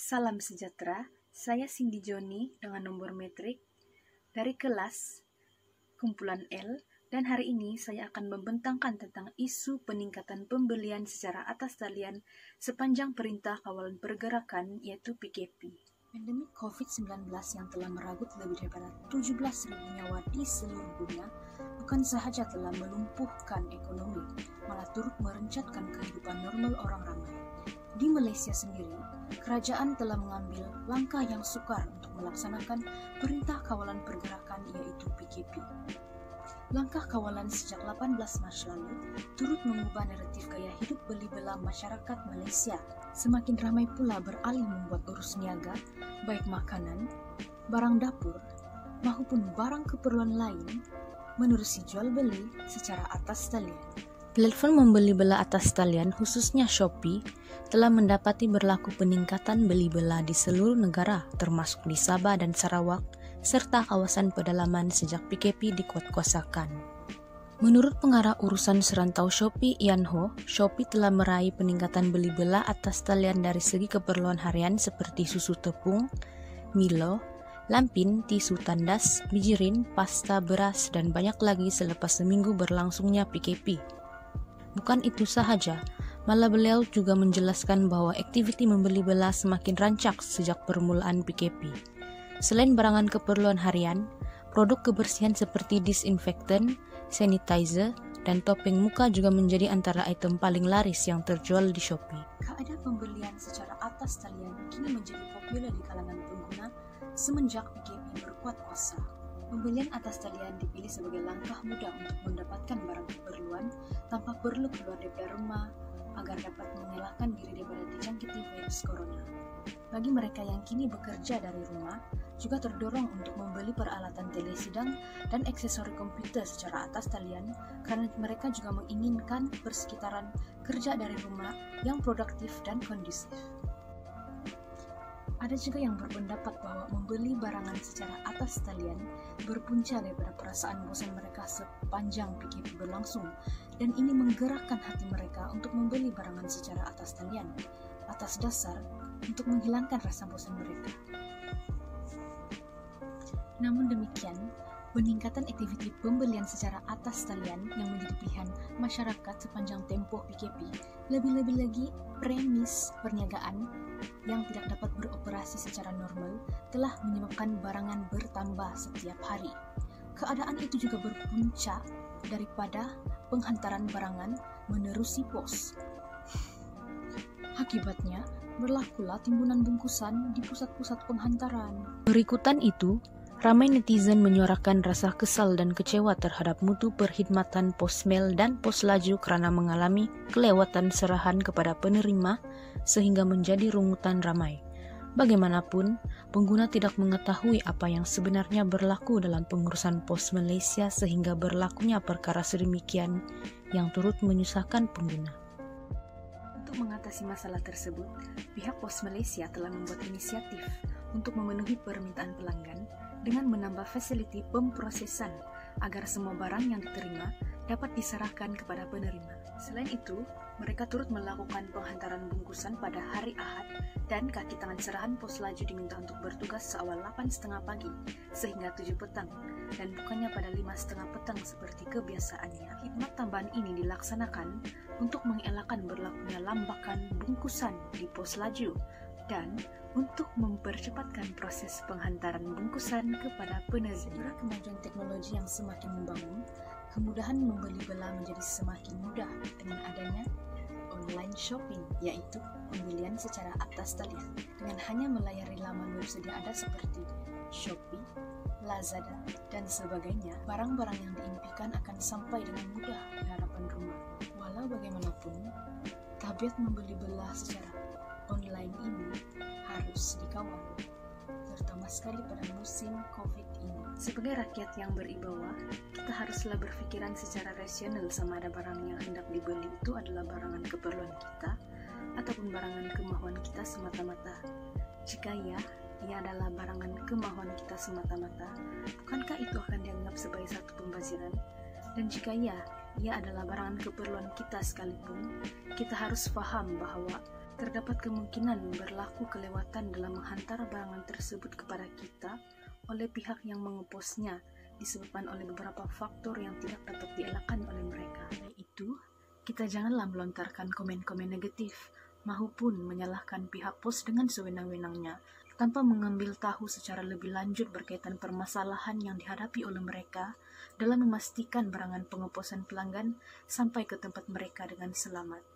Salam sejahtera, saya Cindy Joni dengan nomor metrik dari kelas kumpulan L, dan hari ini saya akan membentangkan tentang isu peningkatan pembelian secara atas talian sepanjang Perintah Kawalan Pergerakan, yaitu PKP. Pandemi COVID-19 yang telah meragut lebih daripada 17.000 nyawa di seluruh dunia bukan sahaja telah melumpuhkan ekonomi, malah turut merencatkan kehidupan normal orang ramai. Di Malaysia sendiri, kerajaan telah mengambil langkah yang sukar untuk melaksanakan Perintah Kawalan Pergerakan, yaitu PKP. Langkah kawalan sejak 18 Mac lalu turut mengubah naratif gaya hidup beli belah masyarakat Malaysia. Semakin ramai pula beralih membuat urus niaga, baik makanan, barang dapur, maupun barang keperluan lain, menerusi jual beli secara atas talian. Platform membeli belah atas talian, khususnya Shopee, telah mendapati berlaku peningkatan beli belah di seluruh negara, termasuk di Sabah dan Sarawak, serta kawasan pedalaman sejak PKP dikuatkuasakan. Menurut pengarah urusan serantau Shopee, Ian Ho, Shopee telah meraih peningkatan beli belah atas talian dari segi keperluan harian seperti susu tepung, Milo, lampin, tisu tandas, bijirin, pasta, beras, dan banyak lagi selepas seminggu berlangsungnya PKP. Bukan itu sahaja, malah beliau juga menjelaskan bahwa aktiviti membeli belah semakin rancak sejak permulaan PKP. Selain barangan keperluan harian, produk kebersihan seperti disinfektan, sanitizer, dan topeng muka juga menjadi antara item paling laris yang terjual di Shopee. Keadaan pembelian secara atas talian kini menjadi populer di kalangan pengguna semenjak PKP berkuat kuasa. Pembelian atas talian dipilih sebagai langkah mudah untuk mendapatkan barang keperluan tanpa perlu keluar dari rumah agar dapat mengelakkan diri daripada dijangkiti virus corona. Bagi mereka yang kini bekerja dari rumah, juga terdorong untuk membeli peralatan telesidang dan aksesori komputer secara atas talian karena mereka juga menginginkan persekitaran kerja dari rumah yang produktif dan kondusif. Ada juga yang berpendapat bahwa membeli barangan secara atas talian berpunca daripada perasaan bosan mereka sepanjang PKP berlangsung, dan ini menggerakkan hati mereka untuk membeli barangan secara atas talian atas dasar untuk menghilangkan rasa bosan mereka. Namun demikian, peningkatan aktiviti pembelian secara atas talian yang menjadi pilihan masyarakat sepanjang tempoh PKP, lebih-lebih lagi premis perniagaan yang tidak dapat beroperasi secara normal telah menyebabkan barangan bertambah setiap hari. Keadaan itu juga berpunca daripada penghantaran barangan menerusi pos. Akibatnya, berlakulah timbunan bungkusan di pusat-pusat penghantaran. Berikutan itu, ramai netizen menyuarakan rasa kesal dan kecewa terhadap mutu perkhidmatan Posmail dan Pos Laju karena mengalami kelewatan serahan kepada penerima sehingga menjadi rungutan ramai. Bagaimanapun, pengguna tidak mengetahui apa yang sebenarnya berlaku dalam pengurusan Pos Malaysia sehingga berlakunya perkara sedemikian yang turut menyusahkan pengguna. Untuk mengatasi masalah tersebut, pihak Pos Malaysia telah membuat inisiatif untuk memenuhi permintaan pelanggan dengan menambah fasiliti pemprosesan agar semua barang yang diterima dapat diserahkan kepada penerima. Selain itu, mereka turut melakukan penghantaran bungkusan pada hari Ahad dan kaki tangan serahan Pos Laju diminta untuk bertugas seawal 8.30 pagi sehingga 7 petang dan bukannya pada 5.30 petang seperti kebiasaannya. Khidmat tambahan ini dilaksanakan untuk mengelakkan berlakunya lambakan bungkusan di Pos Laju dan untuk mempercepatkan proses penghantaran bungkusan kepada penerima. Seiring kemajuan teknologi yang semakin membangun, kemudahan membeli belah menjadi semakin mudah dengan adanya online shopping, yaitu pembelian secara atas talian. Dengan hanya melayari laman web sedia ada seperti Shopee, Lazada, dan sebagainya, barang-barang yang diimpikan akan sampai dengan mudah di hadapan rumah. Walau bagaimanapun, tabiat membeli belah secara online ini harus dikawal, terutama sekali pada musim COVID ini. Sebagai rakyat yang beribawa, kita haruslah berpikiran secara rasional sama ada barang yang hendak dibeli itu adalah barangan keperluan kita ataupun barangan kemahuan kita semata-mata. Jika ya, ia adalah barangan kemahuan kita semata-mata, bukankah itu akan dianggap sebagai satu pembaziran? Dan jika ya, ia adalah barangan keperluan kita sekalipun, kita harus paham bahwa Terdapat kemungkinan berlaku kelewatan dalam menghantar barangan tersebut kepada kita oleh pihak yang mengeposnya disebabkan oleh beberapa faktor yang tidak dapat dielakkan oleh mereka, yaitu kita janganlah melontarkan komen-komen negatif maupun menyalahkan pihak pos dengan sewenang-wenangnya tanpa mengambil tahu secara lebih lanjut berkaitan permasalahan yang dihadapi oleh mereka dalam memastikan barangan pengeposan pelanggan sampai ke tempat mereka dengan selamat.